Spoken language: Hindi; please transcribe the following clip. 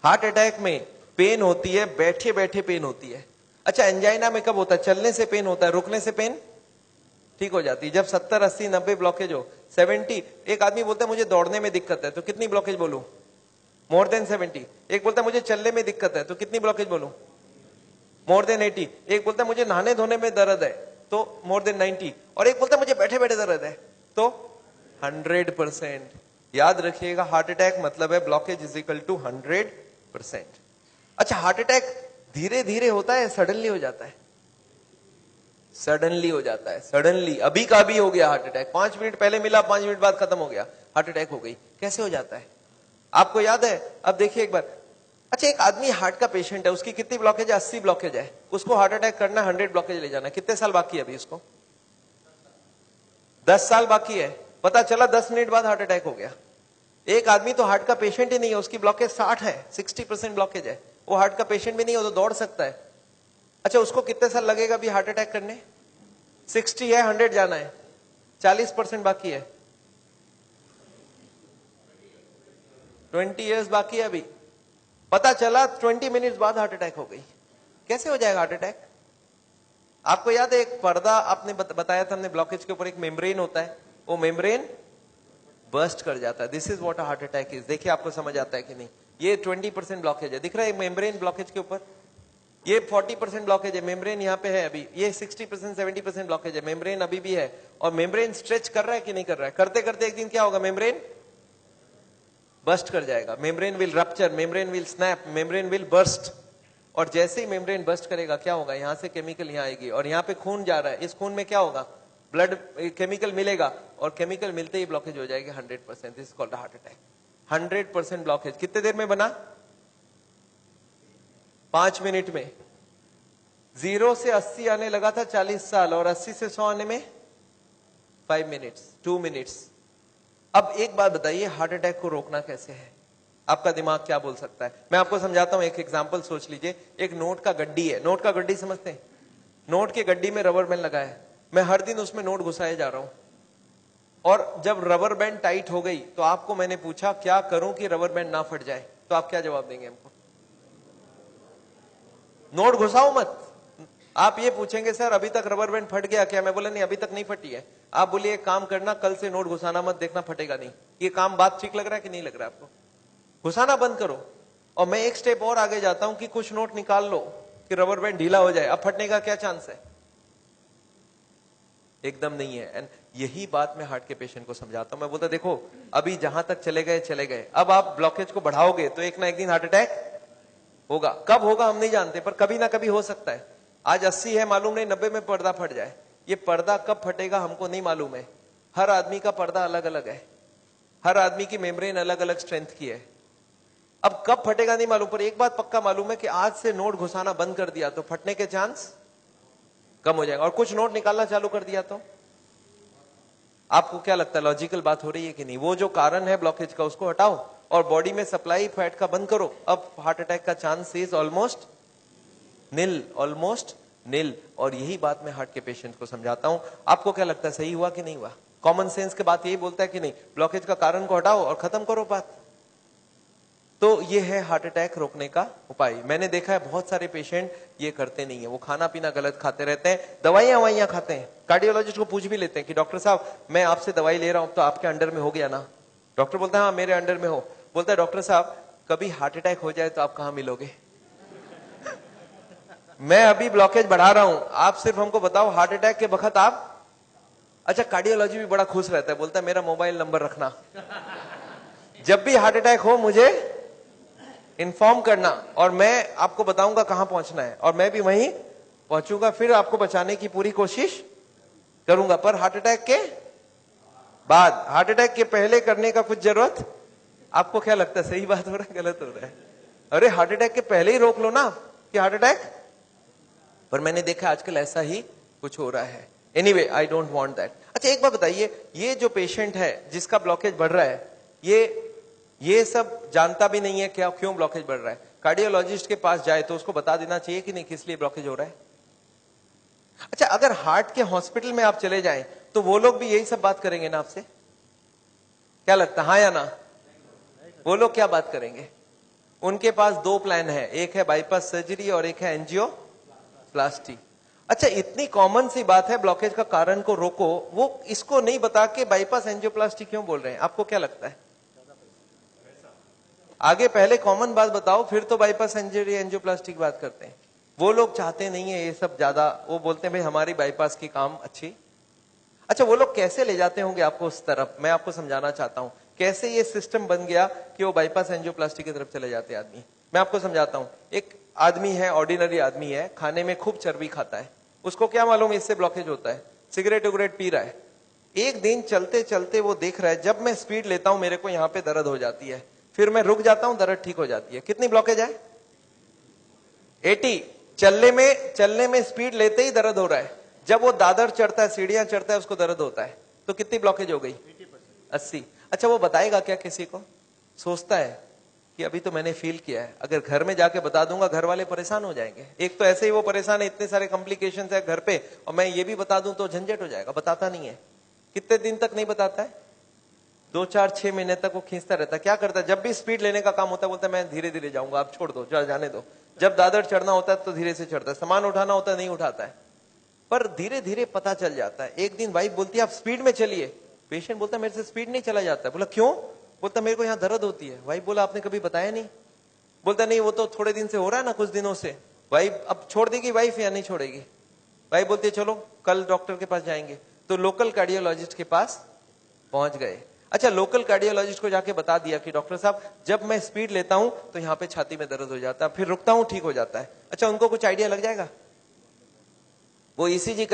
हार्ट अटैक में पेन होती है, बैठे बैठे पेन होती है। अच्छा, एंजाइना में कब होता है? चलने से पेन होता है, रुकने से पेन ठीक हो जाती है। जब 70, 80, 90 ब्लॉकेज हो, 70, एक आदमी बोलता है मुझे दौड़ने में दिक्कत है, तो कितनी ब्लॉकेज बोलूं? More than 70। एक बोलता है मुझे चलने में दिक्कत है, तो कितनी ब्लॉकेज बोलूं? More than 80। एक बोलता है मुझे नहाने धोने में दर्द है, तो मोर देन 90। और एक बोलता है मुझे बैठे बैठे दर्द है, तो 100%। याद रखिएगा, हार्ट अटैक मतलब है ब्लॉकेज इज इक्वल टू 100%। अच्छा, हार्ट अटैक धीरे धीरे होता है, सडनली हो जाता है? सडनली हो जाता है, सडनली। अभी का अभी हो गया हार्ट अटैक, 5 मिनट पहले मिला, 5 मिनट बाद खत्म हो गया, हार्ट अटैक हो गई। कैसे हो जाता है आपको याद है? अब देखिए एक बार। अच्छा, एक आदमी हार्ट का पेशेंट है, उसकी कितनी ब्लॉकेज है? 80 ब्लॉकेज है। उसको हार्ट अटैक करना, 100 ब्लॉकेज ले जाना, कितने साल बाकी है अभी उसको? 10 साल बाकी है। पता चला 10 मिनट बाद हार्ट अटैक हो गया। एक आदमी तो हार्ट का पेशेंट ही नहीं है, उसकी ब्लॉकेज 60 है, 60% ब्लॉकेज है, वो हार्ट का पेशेंट भी नहीं है, वो तो दौड़ सकता है। अच्छा, उसको कितने साल लगेगा अभी हार्ट अटैक करने? 60 है, 100 जाना है, 40% बाकी है, 20 इयर्स बाकी है अभी। पता चला 20 मिनट्स बाद हार्ट अटैक हो गई। कैसे हो जाएगा हार्ट अटैक? आपको याद है एक पर्दा आपने बताया था हमने, ब्लॉकेज के ऊपर एक मेम्ब्रेन होता है, वो मेम्ब्रेन बर्स्ट कर जाता है। This is what a heart attack is. देखिए आपको समझ आता है कि नहीं? ये 20% ब्लॉकेज है, दिख रहा है मेम्ब्रेन ब्लॉकेज के ऊपर। ये 40% ब्लॉकेज है, मेम्ब्रेन यहाँ पे है अभी। ये 60%, 70% ब्लॉकेज है, मेम्ब्रेन अभी भी है। और मेम्ब्रेन स्ट्रेच कर रहा है कि नहीं कर रहा है? करते करते एक दिन क्या होगा? मेम्ब्रेन बर्स्ट कर जाएगा, membrane will rupture, membrane will snap, membrane will burst. और जैसे ही मेम्ब्रेन बर्स्ट करेगा क्या होगा? यहां से केमिकल यहां आएगी, और यहाँ पे खून जा रहा है, इस खून में क्या होगा? ब्लड केमिकल मिलेगा, और केमिकल मिलते ही ब्लॉकेज हो जाएगी 100%। This is called heart attack. 100% blockage कितने देर में बना? 5 मिनट में। 0 से 80 आने लगा था 40 साल, और 80 से 100 आने में 5 मिनट्स, 2 मिनट्स। अब एक बात बताइए, हार्ट अटैक को रोकना कैसे है? आपका दिमाग क्या बोल सकता है? मैं आपको समझाता हूं, एक एग्जांपल सोच लीजिए। एक नोट का गड्डी है, नोट का गड्डी समझते हैं? नोट के गड्डी में रबर बैंड लगा है, मैं हर दिन उसमें नोट घुसाए जा रहा हूं, और जब रबर बैंड टाइट हो गई तो आपको मैंने पूछा क्या करूं कि रबर बैंड ना फट जाए, तो आप क्या जवाब देंगे हमको? नोट घुसाओ मत। आप ये पूछेंगे सर अभी तक रबर बैंड फट गया क्या? मैं बोला नहीं, अभी तक नहीं फटी है। आप बोलिए एक काम करना, कल से नोट घुसाना मत, देखना फटेगा नहीं। ये काम बात ठीक लग रहा है कि नहीं लग रहा है आपको? घुसाना बंद करो। और मैं एक स्टेप और आगे जाता हूं कि कुछ नोट निकाल लो कि रबर बैंड ढीला हो जाए, अब फटने का क्या चांस है? एकदम नहीं है। एंड यही बात मैं हार्ट के पेशेंट को समझाता हूं। मैं बोलता देखो, अभी जहां तक चले गए चले गए, अब आप ब्लॉकेज को बढ़ाओगे तो एक ना एक दिन हार्ट अटैक होगा। कब होगा हम नहीं जानते, पर कभी ना कभी हो सकता है। आज 80 है, मालूम नहीं 90 में पर्दा फट जाए। ये पर्दा कब फटेगा हमको नहीं मालूम है। हर आदमी का पर्दा अलग अलग है, हर आदमी की मेम्ब्रेन अलग अलग स्ट्रेंथ की है। अब कब फटेगा नहीं मालूम, पर एक बात पक्का मालूम है कि आज से नोट घुसाना बंद कर दिया तो फटने के चांस कम हो जाएगा, और कुछ नोट निकालना चालू कर दिया तो। आपको क्या लगता है, लॉजिकल बात हो रही है कि नहीं? वो जो कारण है ब्लॉकेज का उसको हटाओ, और बॉडी में सप्लाई फैट का बंद करो, अब हार्ट अटैक का chance is almost nil, almost nil. और यही बात मैं हार्ट के पेशेंट को समझाता हूं। आपको क्या लगता है, सही हुआ कि नहीं हुआ? कॉमन सेंस के बात यही बोलता है कि नहीं? ब्लॉकेज का कारण को हटाओ और खत्म करो बात। तो ये है हार्ट अटैक रोकने का उपाय। मैंने देखा है बहुत सारे पेशेंट ये करते नहीं है, वो खाना पीना गलत खाते रहते हैं, दवाइयां खाते हैं। कार्डियोलॉजिस्ट को पूछ भी लेते हैं कि डॉक्टर साहब मैं आपसे दवाई ले रहा हूं तो आपके अंडर में हो गया ना? डॉक्टर बोलता है हाँ मेरे अंडर में हो। बोलता है डॉक्टर साहब कभी हार्ट अटैक हो जाए तो आप कहां मिलोगे? मैं अभी ब्लॉकेज बढ़ा रहा हूं, आप सिर्फ हमको बताओ हार्ट अटैक के वक्त आप। अच्छा, कार्डियोलॉजी भी बड़ा खुश रहता है, बोलता है मेरा मोबाइल नंबर रखना, जब भी हार्ट अटैक हो मुझे इन्फॉर्म करना, और मैं आपको बताऊंगा कहां पहुंचना है, और मैं भी वहीं पहुंचूंगा, फिर आपको बचाने की पूरी कोशिश करूंगा। पर हार्ट अटैक के बाद, हार्ट अटैक के पहले करने का कुछ जरूरत। आपको क्या लगता है, सही बात हो रहा है गलत हो रहा है? अरे हार्ट अटैक के पहले ही रोक लो ना कि हार्ट अटैक। पर मैंने देखा आजकल ऐसा ही कुछ हो रहा है। Anyway I don't want that. अच्छा एक बात बताइए, ये जो पेशेंट है जिसका ब्लॉकेज बढ़ रहा है, ये सब जानता भी नहीं है क्या क्यों ब्लॉकेज बढ़ रहा है। कार्डियोलॉजिस्ट के पास जाए तो उसको बता देना चाहिए कि नहीं किस लिए ब्लॉकेज हो रहा है। अच्छा, अगर हार्ट के हॉस्पिटल में आप चले जाएं तो वो लोग भी यही सब बात करेंगे ना आपसे? क्या लगता है, हाँ या ना? वो लोग क्या बात करेंगे? उनके पास 2 प्लान है, एक है बाईपास सर्जरी और एक है एंजियोप्लास्टी। अच्छा, इतनी कॉमन सी बात है, ब्लॉकेज का कारण को रोको, वो इसको नहीं बता के बाईपास एंजियोप्लास्टी क्यों बोल रहे हैं? आपको क्या लगता है? आगे पहले कॉमन बात बताओ, फिर तो बाईपास सर्जरी एंजियोप्लास्टी की बात करते हैं। वो लोग चाहते नहीं है ये सब ज्यादा, वो बोलते हैं भाई हमारी बाईपास की काम अच्छी। अच्छा, वो लोग कैसे ले जाते होंगे आपको उस तरफ, मैं आपको समझाना चाहता हूं कैसे ये सिस्टम बन गया कि वो बाईपास एंजियोप्लास्टी की तरफ चले जाते आदमी। मैं आपको समझाता हूं। एक आदमी है, ऑर्डिनरी आदमी है, खाने में खूब चर्बी खाता है, उसको क्या मालूम इससे ब्लॉकेज होता है, सिगरेट उगरेट पी रहा है। एक दिन चलते चलते वो देख रहा है जब मैं स्पीड लेता हूं मेरे को यहां पे दर्द हो जाती है, फिर मैं रुक जाता हूं, दर्द ठीक हो जाती है। कितनी ब्लॉकेज है? 80। चलने में स्पीड लेते ही दर्द हो रहा है, जब वो दादर चढ़ता है, सीढ़ियां चढ़ता है, उसको दर्द होता है। तो कितनी ब्लॉकेज हो गई? 80। अच्छा, वो बताएगा क्या किसी को? सोचता है कि अभी तो मैंने फील किया है, अगर घर में जाके बता दूंगा घर वाले परेशान हो जाएंगे। एक तो ऐसे ही वो परेशान है, इतने सारे कॉम्प्लिकेशंस है घर पे, और मैं ये भी बता दूं तो झंझट हो जाएगा। बताता नहीं है। कितने दिन तक नहीं बताता है? 2, 4, 6 महीने तक वो खींचता रहता है। क्या करता है? जब भी स्पीड लेने का काम होता है बोलता है मैं धीरे धीरे जाऊंगा, आप छोड़ दो, जाने दो। जब दादर चढ़ना होता है तो धीरे से चढ़ता है, सामान उठाना होता है नहीं उठाता है। पर धीरे धीरे पता चल जाता है। एक दिन वाइफ बोलती है आप स्पीड में चलिए, पेशेंट बोलता है मेरे से स्पीड नहीं चला जाता है। बोला क्यों? बोलता मेरे को यहाँ दर्द होती है। वाइफ बोला आपने कभी बताया नहीं? बोलता नहीं वो तो थोड़े दिन से हो रहा है ना, कुछ दिनों से। वाइफ अब छोड़ देगी वाइफ या नहीं छोड़ेगी? वाइफ बोलती है चलो कल डॉक्टर के पास जाएंगे। तो लोकल कार्डियोलॉजिस्ट के पास पहुंच गए। अच्छा, लोकल कार्डियोलॉजिस्ट को जाके बता दिया कि डॉक्टर साहब जब मैं स्पीड लेता हूं तो यहाँ पे छाती में दर्द हो जाता है, फिर रुकता हूं ठीक हो जाता है। अच्छा, उनको कुछ आइडिया लग जाएगा? वो ईसीजी